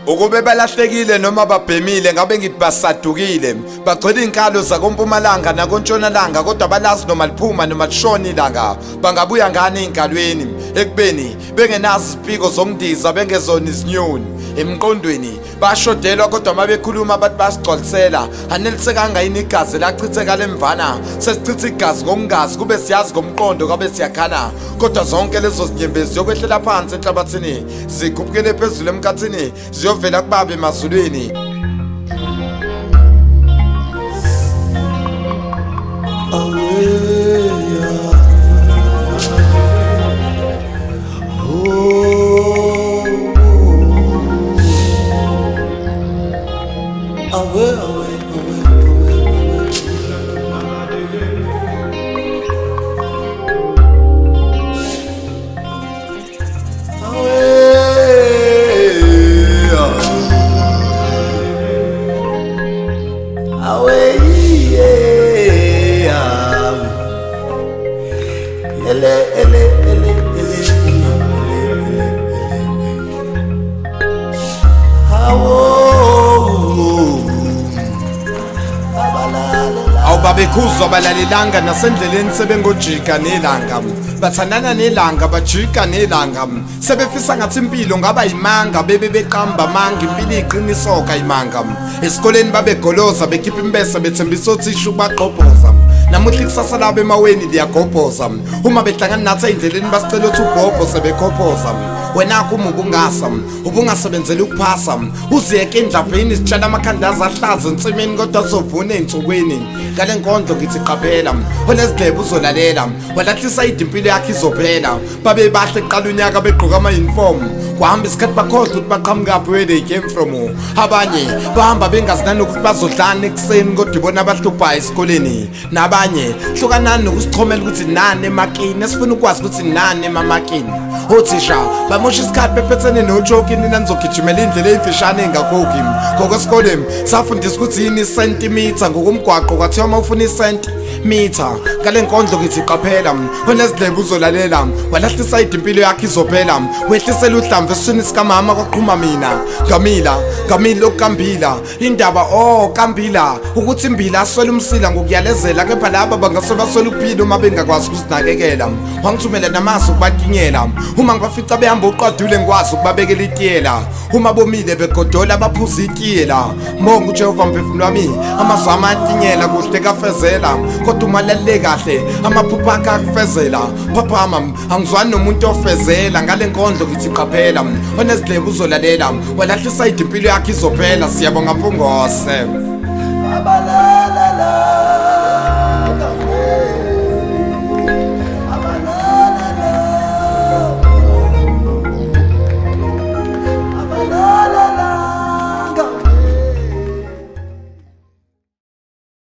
Ukube balahlekile noma babhemile ngabe ngithi basadukile bagcwele inkalo zakoMpumalanga nakoNtshonalanga kodwa balazi noma liphuma noma lishona ilanga bangabuya ngane inkalweni ekubeni bengenazi izipiko zomndiza bengezona izinyoni emqondweni bashodelwa kodwa mabekhuluma bathi basigcolisela anelisekanga yini igazi lachitheka lemvana sesichitha igazi ngokungazi kube siyazi ngomqondo kabe siyakhala kodwa zonke lezo zinyembezi yokwehlela phansi enhlabathini zikhuphukele phezulu emkhathini ziyovela kubabe emazulwini. Awubabekhuzwa balalelanga nasendleleni sebengojika nelanga bathandana nelanga bajika nelanga sebefisa ngathi impilo ngaba imanga bebe beqamba manga impilo iqinisoka imanga esikoleni babegoloza bekhipha imbese bethembisa othisha ubaqhobhoza namuhla ikusasa labo emaweni liyagobhoza uma behlangana nathi endleleni basicela ukuthi ubhobho sebekhophoza wena kuma ubungasebenzeli ukuphasa uziyeke endlaveni sitshala amakhandaza ahlaza ensimini kodwa uzovuna ey'nsukwini ngale nkondlo ngithi qaphela olezidlebe uzolalela walahlisa impilo yakhe izophela babe bahle kuqala unyaka begqoka ama-uniform kwahamba isikhathi bakhohlwa ukuthi baqhamukaphi where they came from abanye bahamba bengazinani ukuthi bazodlana ekuseni kodwa ibona abahluphayo esikoleni nabanye hlukanani nokusichomela ukuthi nani emakini esifuna ukwazi ukuthi nani emamakini othisha bamosha isikhathi bephethene nojoki nina nizogijimela indlela eyimfishane engakhokhi ngokwesikoleni safundisa ukuthi yini isentimitha ngokumgwaqo kwathiwa uma ufuna isentimitha ngale nkondlo ngithi qaphela onezidlebe uzolalela walahlisa impilo yakhe izophela wehlisela uhlamvu esiswini sikamama kwaqhuma mina ngamila lokukambila indaba kambila ukuthi imbila aswele umsila ngokuyalezela kepha laba bangase baswele ukuphila uma bengakwazi ukuzinakekela wangithumela namasu ukubatinyela uma ngibafica behamba uqadule ngikwazi ukubabekela itiyela uma bomile begodola baphuza itiyela monga uJehova mphefumulo wami amazwi amatinyela kuhle kafezela kodwa uma lalele kahle amaphupho akhe akufezela phaphama angizwani nomuntu ofezela ngale nkondlo ngithi qaphela onezidlebe uzolalela walahlisa impilo yakhe izophela siyabonga Mpungose.